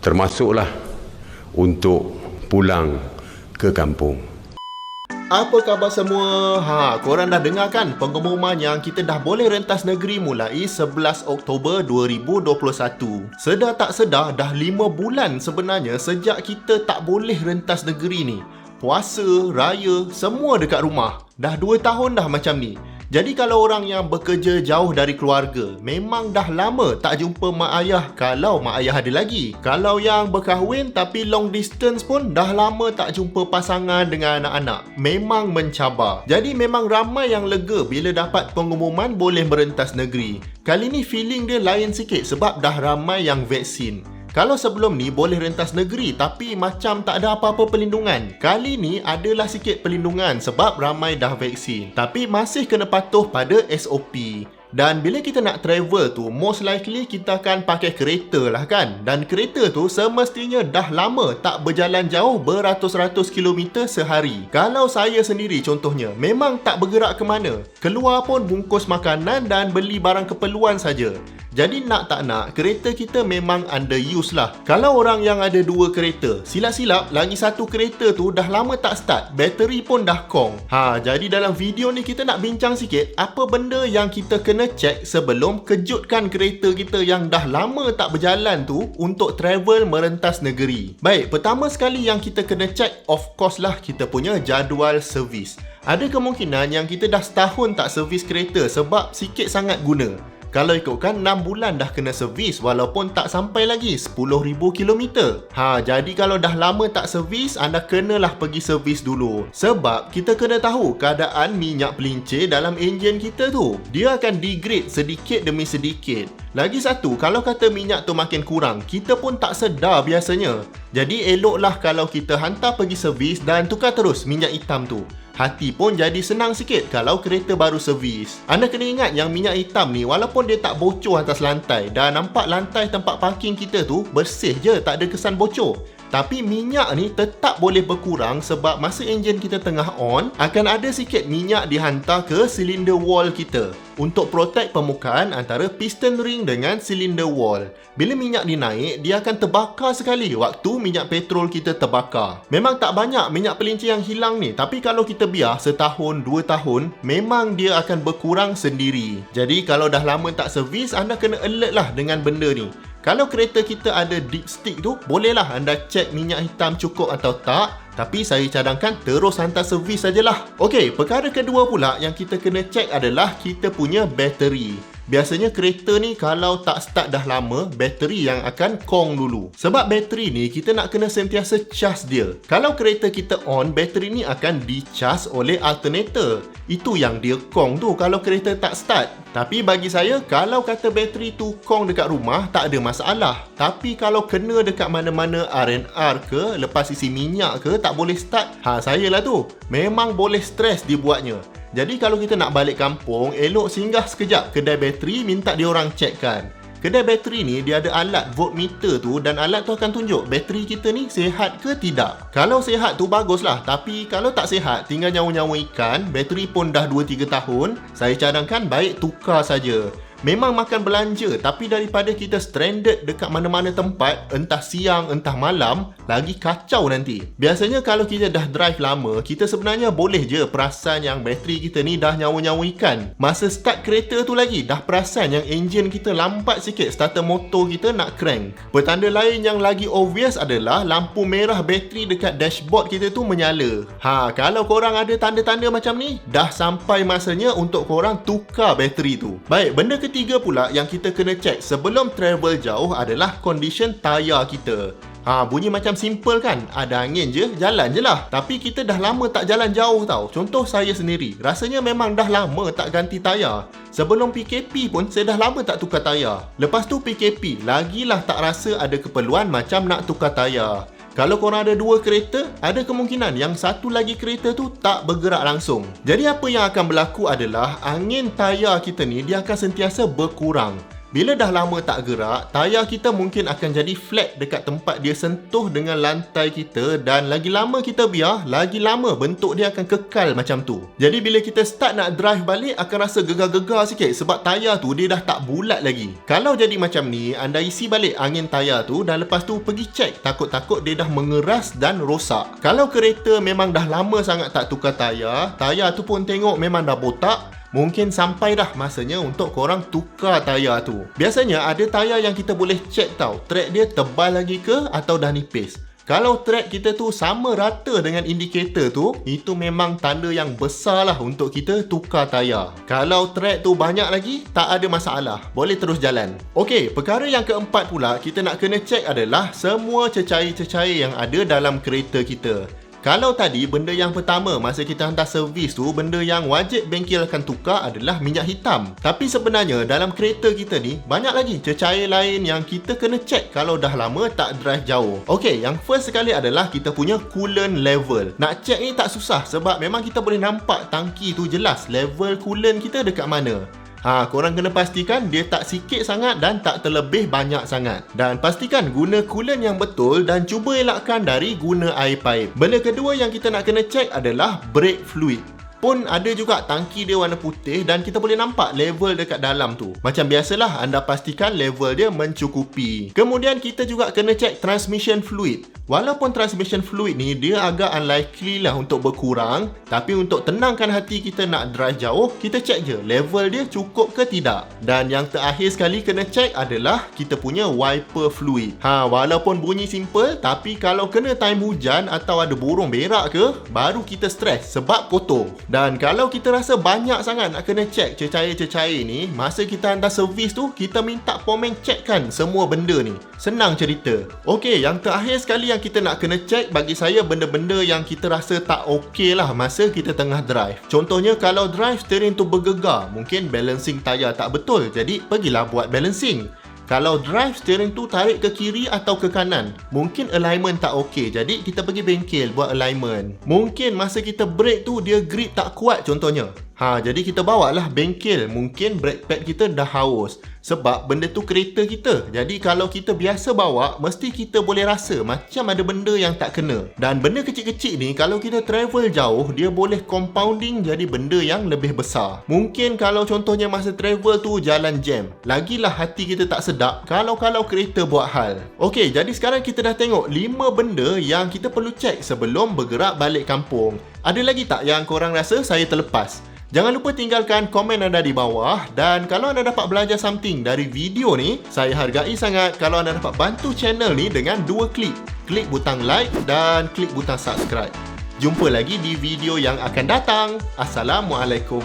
termasuklah untuk pulang ke kampung. Apa khabar semua? Korang dah dengar kan pengumuman yang kita dah boleh rentas negeri mulai 11 Oktober 2021. Sedar tak sedar dah 5 bulan sebenarnya sejak kita tak boleh rentas negeri ni. Puasa, raya, semua dekat rumah. Dah 2 tahun dah macam ni. Jadi kalau orang yang bekerja jauh dari keluarga, memang dah lama tak jumpa mak ayah kalau mak ayah ada lagi. Kalau yang berkahwin tapi long distance pun dah lama tak jumpa pasangan dengan anak-anak. Memang mencabar. Jadi memang ramai yang lega bila dapat pengumuman boleh merentas negeri. Kali ni feeling dia lain sikit sebab dah ramai yang vaksin. Kalau sebelum ni boleh rentas negeri tapi macam tak ada apa-apa perlindungan. Kali ni adalah sikit perlindungan sebab ramai dah vaksin. Tapi masih kena patuh pada SOP. Dan bila kita nak travel tu, most likely kita akan pakai kereta lah kan. Dan kereta tu semestinya dah lama tak berjalan jauh beratus-ratus kilometer sehari. Kalau saya sendiri contohnya, memang tak bergerak ke mana. Keluar pun bungkus makanan dan beli barang keperluan saja. Jadi nak tak nak, kereta kita memang underuse lah. Kalau orang yang ada 2 kereta, silap-silap lagi satu kereta tu dah lama tak start, bateri pun dah kong. Jadi dalam video ni kita nak bincang sikit apa benda yang kita kena check sebelum kejutkan kereta kita yang dah lama tak berjalan tu untuk travel merentas negeri. Baik, pertama sekali yang kita kena check of course lah kita punya jadual servis. Ada kemungkinan yang kita dah setahun tak servis kereta sebab sikit sangat guna. Kalau ikutkan 6 bulan dah kena servis walaupun tak sampai lagi 10,000 km. Jadi kalau dah lama tak servis, anda kenalah pergi servis dulu. Sebab kita kena tahu keadaan minyak pelincir dalam enjin kita tu. Dia akan degrade sedikit demi sedikit. Lagi satu, kalau kata minyak tu makin kurang, kita pun tak sedar biasanya. Jadi eloklah kalau kita hantar pergi servis dan tukar terus minyak hitam tu. Hati pun jadi senang sikit kalau kereta baru servis. Anda kena ingat yang minyak hitam ni walaupun dia tak bocor atas lantai dan nampak lantai tempat parking kita tu bersih je, tak ada kesan bocor. Tapi minyak ni tetap boleh berkurang sebab masa enjin kita tengah on, akan ada sikit minyak dihantar ke silinder wall kita untuk protect permukaan antara piston ring dengan silinder wall. Bila minyak ni naik, dia akan terbakar sekali waktu minyak petrol kita terbakar. Memang tak banyak minyak pelincir yang hilang ni, tapi kalau kita biar setahun, 2 tahun, memang dia akan berkurang sendiri. Jadi kalau dah lama tak servis, anda kena alert lah dengan benda ni. Kalau kereta kita ada dipstick tu, bolehlah anda cek minyak hitam cukup atau tak. Tapi saya cadangkan terus hantar servis sajalah. Okey, perkara kedua pula yang kita kena cek adalah kita punya bateri. Biasanya kereta ni kalau tak start dah lama, bateri yang akan kong dulu. Sebab bateri ni kita nak kena sentiasa charge dia. Kalau kereta kita on, bateri ni akan di-charge oleh alternator. Itu yang dia kong tu kalau kereta tak start. Tapi bagi saya, kalau kata bateri tu kong dekat rumah, tak ada masalah. Tapi kalau kena dekat mana-mana R&R ke, lepas isi minyak ke, tak boleh start, saya lah tu. Memang boleh stres dibuatnya. Jadi kalau kita nak balik kampung, elok singgah sekejap kedai bateri, minta dia orang cekkan. Kedai bateri ni dia ada alat voltmeter tu dan alat tu akan tunjuk bateri kita ni sihat ke tidak. Kalau sihat tu baguslah, tapi kalau tak sihat, tinggal nyawa-nyawa ikan, bateri pun dah 2-3 tahun, saya cadangkan baik tukar saja. Memang makan belanja, tapi daripada kita stranded dekat mana-mana tempat, entah siang, entah malam, lagi kacau nanti. Biasanya kalau kita dah drive lama, kita sebenarnya boleh je perasan yang bateri kita ni dah nyawa-nyawa ikan. Masa start kereta tu lagi, dah perasan yang enjin kita lambat sikit, starter motor kita nak crank. Petanda lain yang lagi obvious adalah lampu merah bateri dekat dashboard kita tu menyala. Kalau korang ada tanda-tanda macam ni, dah sampai masanya untuk korang tukar bateri tu. Baik, benda ketiga pula yang kita kena cek sebelum travel jauh adalah condition tayar kita. Bunyi macam simple kan? Ada angin je, jalan je lah. Tapi kita dah lama tak jalan jauh tau. Contoh saya sendiri, rasanya memang dah lama tak ganti tayar. Sebelum PKP pun saya dah lama tak tukar tayar. Lepas tu PKP, lagilah tak rasa ada keperluan macam nak tukar tayar. Kalau korang ada 2 kereta, ada kemungkinan yang satu lagi kereta tu tak bergerak langsung. Jadi apa yang akan berlaku adalah angin tayar kita ni dia akan sentiasa berkurang. Bila dah lama tak gerak, tayar kita mungkin akan jadi flat dekat tempat dia sentuh dengan lantai kita, dan lagi lama kita biar, lagi lama bentuk dia akan kekal macam tu. Jadi bila kita start nak drive balik, akan rasa gegar-gegar sikit sebab tayar tu dia dah tak bulat lagi. Kalau jadi macam ni, anda isi balik angin tayar tu dan lepas tu pergi cek, takut-takut dia dah mengeras dan rosak. Kalau kereta memang dah lama sangat tak tukar tayar tu pun tengok memang dah botak, mungkin sampai dah masanya untuk korang tukar tayar tu. Biasanya ada tayar yang kita boleh cek tau, tread dia tebal lagi ke atau dah nipis. Kalau tread kita tu sama rata dengan indikator tu, itu memang tanda yang besar lah untuk kita tukar tayar. Kalau tread tu banyak lagi, tak ada masalah, boleh terus jalan. Okey, perkara yang keempat pula kita nak kena cek adalah semua cecair-cecair yang ada dalam kereta kita. Kalau tadi benda yang pertama masa kita hantar servis tu, benda yang wajib bengkel akan tukar adalah minyak hitam. Tapi sebenarnya dalam kereta kita ni banyak lagi cecair lain yang kita kena cek kalau dah lama tak drive jauh. Okey, yang first sekali adalah kita punya coolant level. Nak cek ni tak susah sebab memang kita boleh nampak tangki tu jelas level coolant kita dekat mana. Korang kena pastikan dia tak sikit sangat dan tak terlebih banyak sangat. Dan pastikan guna coolant yang betul dan cuba elakkan dari guna air paip. Benda kedua yang kita nak kena cek adalah brake fluid. Pun ada juga tangki dia warna putih dan kita boleh nampak level dekat dalam tu. Macam biasalah, anda pastikan level dia mencukupi. Kemudian kita juga kena cek transmission fluid. Walaupun transmission fluid ni dia agak unlikely lah untuk berkurang, tapi untuk tenangkan hati kita nak drive jauh, kita cek je level dia cukup ke tidak. Dan yang terakhir sekali kena cek adalah kita punya wiper fluid. Walaupun bunyi simple, tapi kalau kena time hujan atau ada burung berak ke, baru kita stres sebab kotor. Dan kalau kita rasa banyak sangat nak kena cek cecair-cecair ni, masa kita hantar servis tu, kita minta Pomen cekkan semua benda ni. Senang cerita. Okey, yang terakhir sekali yang kita nak kena cek, bagi saya benda-benda yang kita rasa tak okey lah masa kita tengah drive. Contohnya kalau drive steering tu bergegar, mungkin balancing tayar tak betul, jadi pergilah buat balancing. Kalau drive steering tu tarik ke kiri atau ke kanan, mungkin alignment tak okey, jadi kita pergi bengkel buat alignment. Mungkin masa kita brake tu dia grip tak kuat contohnya. Jadi kita bawalah bengkel, mungkin brake pad kita dah haus. Sebab benda tu kereta kita. Jadi kalau kita biasa bawa, mesti kita boleh rasa macam ada benda yang tak kena. Dan benda kecil-kecil ni kalau kita travel jauh, dia boleh compounding jadi benda yang lebih besar. Mungkin kalau contohnya masa travel tu jalan jam, lagilah hati kita tak sedap kalau kereta buat hal. Okey, jadi sekarang kita dah tengok 5 benda yang kita perlu cek sebelum bergerak balik kampung. Ada lagi tak yang korang rasa saya terlepas? Jangan lupa tinggalkan komen anda di bawah, dan kalau anda dapat belajar something dari video ni, saya hargai sangat kalau anda dapat bantu channel ni dengan 2 klik. Klik butang like dan klik butang subscribe. Jumpa lagi di video yang akan datang. Assalamualaikum.